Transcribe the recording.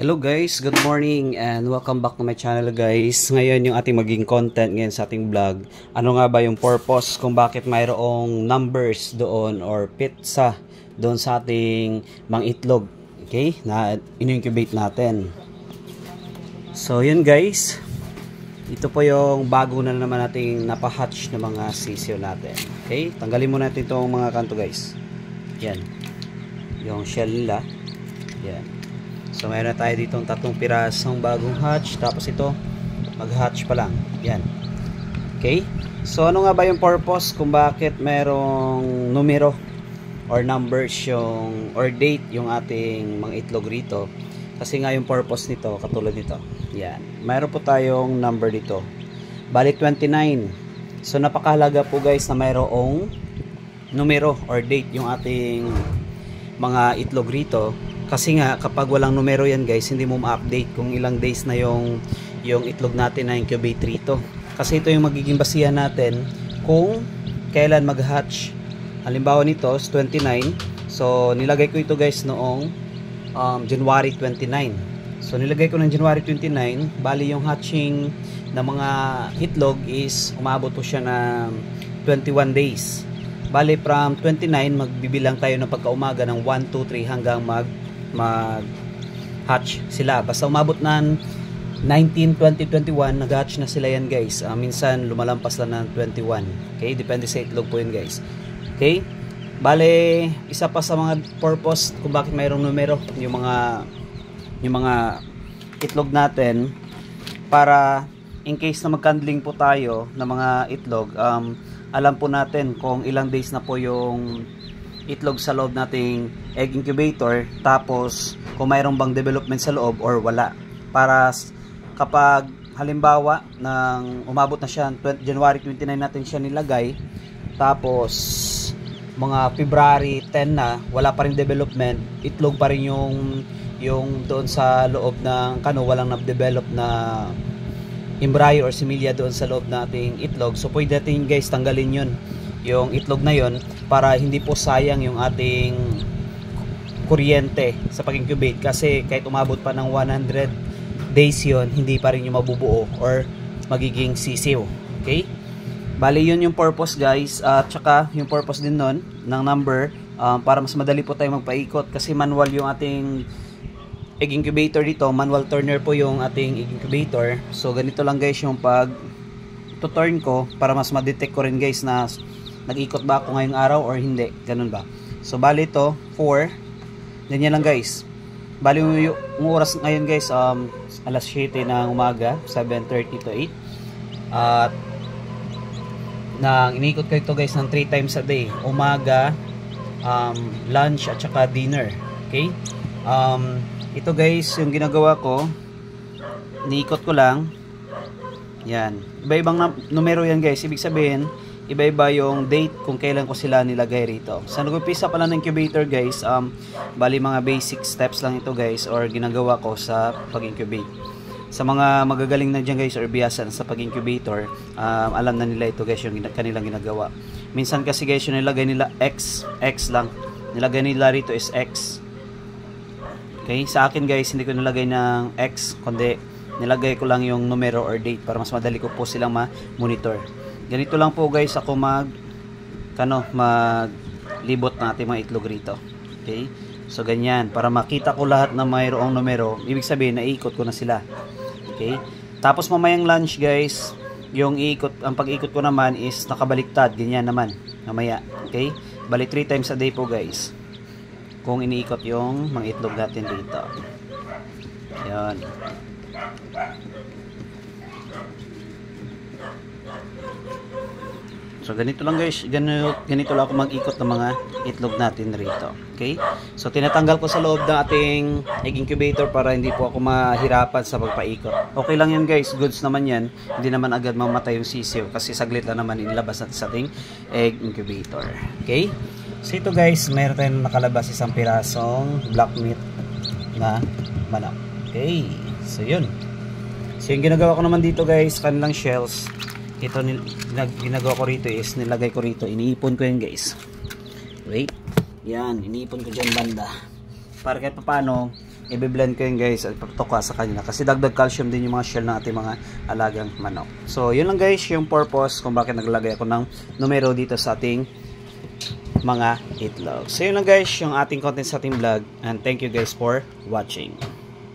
Hello guys, good morning and welcome back to my channel guys. Ngayon yung ating maging content ngayon sa ating vlog. Ano nga ba yung purpose kung bakit mayroong numbers doon or pizza doon sa ating mga itlog, okay, na in-incubate natin. So yun guys, ito po yung bago na naman nating napahatch na mga sisiyo natin. Okay, tanggalin muna natin itong mga kanto guys. Yan, yung shell nila. Yan. So mayroon na tayo ditong 3 pirasong bagong hatch. Tapos ito mag-hatch pa lang. Yan. Okay. So ano nga ba yung purpose kung bakit merong numero or numbers yung or date yung ating mga itlog rito? Kasi nga yung purpose nito katulad nito. Yan. Mayroon po tayong number dito. Bali 29. So napakahalaga po guys na mayroong numero or date yung ating mga itlog rito. Kasi nga kapag walang numero yan guys, hindi mo ma-update kung ilang days na yung itlog natin na incubate rito. Kasi ito yung magiging basihan natin kung kailan mag-hatch. Halimbawa nito is 29. So nilagay ko ito guys noong January 29. So nilagay ko ng January 29, bali yung hatching ng mga itlog is umabot po siya ng 21 days. Bali from 29 magbibilang tayo ng pagkaumaga ng 1, 2, 3 hanggang mag-hatch sila. Basta umabot ng 19, 20, 21, nag-hatch na sila yan guys. Minsan lumalampas lang ng 21. Okay, depende sa itlog po yun guys. Okay, bale isa pa sa mga purpose kung bakit mayroong numero yung mga itlog natin, para in case na mag-candling po tayo ng mga itlog, alam po natin kung ilang days na po yung itlog sa loob nating egg incubator, tapos kung mayroong bang development sa loob or wala, para kapag halimbawa nang umabot na siya January 29 natin siya nilagay, tapos mga February 10 na wala pa rin development, itlog pa rin yung doon sa loob ng kano, walang na-develop na embryo or similya doon sa loob nating itlog. So pwede natin guys tanggalin yung itlog na yon para hindi po sayang yung ating kuryente sa pag-incubate. Kasi kahit umabot pa ng 100 days yon, hindi pa rin yung mabubuo or magiging sisiw. Okay, bali yun yung purpose guys. At saka yung purpose din nun ng number, para mas madali po tayo magpaikot, kasi manual yung ating egg incubator dito, manual turner po yung ating egg incubator. So ganito lang guys yung pag to-turn ko, para mas ma-detect ko rin guys na nag-ikot ba ako ngayong araw or hindi, ganun ba. So bali ito 4, ganyan lang guys. Bali yung oras ngayon guys, alas 7 ng umaga, 7:30 to 8. At nang inikot ko ito guys ng 3 times a day, umaga, lunch at saka dinner. Okay, ito guys yung ginagawa ko, niikot ko lang yan. Iba-ibang numero yan guys. Ibig sabihin, iba-iba yung date kung kailan ko sila nilagay rito. Sa nag-upisa pala ng incubator guys, bali mga basic steps lang ito guys, or ginagawa ko sa pag-incubate. Sa mga magagaling na dyan guys, or biyasan sa pag-incubator, alam na nila ito guys yung kanilang ginagawa. Minsan kasi guys yung nilagay nila X lang. Nilagay nila rito is X. Okay, sa akin guys hindi ko nilagay ng X, kundi nilagay ko lang yung numero or date para mas madali ko po silang ma-monitor. Ganito lang po guys ako maglibot ng ating mga itlog rito. Okay, so ganyan, para makita ko lahat na mayroong numero, ibig sabihin naiikot ko na sila. Okay, tapos mamayang lunch guys, ang pag-ikot ko naman is nakabaliktad, ganyan naman mamaya. Okay, bali 3 times a day po guys kung iniikot yung mga itlog natin dito. Yan. So ganito lang guys, ganito lang ako mag-ikot ng mga itlog natin rito. Okay, so tinatanggal ko sa loob ng ating egg incubator para hindi po ako mahirapan sa pagpaikot. Okay lang yan guys, goods naman yan, hindi naman agad mamatay yung sisiw kasi saglit lang naman inilabas natin sa ating egg incubator. Okay, so ito guys, meron tayong nakalabas isang pirasong black meat na manok. Okay, so yun. So yung ginagawa ko naman dito guys, kanilang shells, ito ginagawa ko rito is nilagay ko rito, iniipon ko yan guys. Wait, yan, iniipon ko dyan banda para kahit paano i-blend ko yun guys at patuka sa kanila kasi dagdag calcium din yung mga shell ng ating mga alagang manok. So yun lang guys yung purpose kung bakit naglagay ako ng numero dito sa ating mga itlog. So yun lang guys yung ating content sa ating vlog, and thank you guys for watching.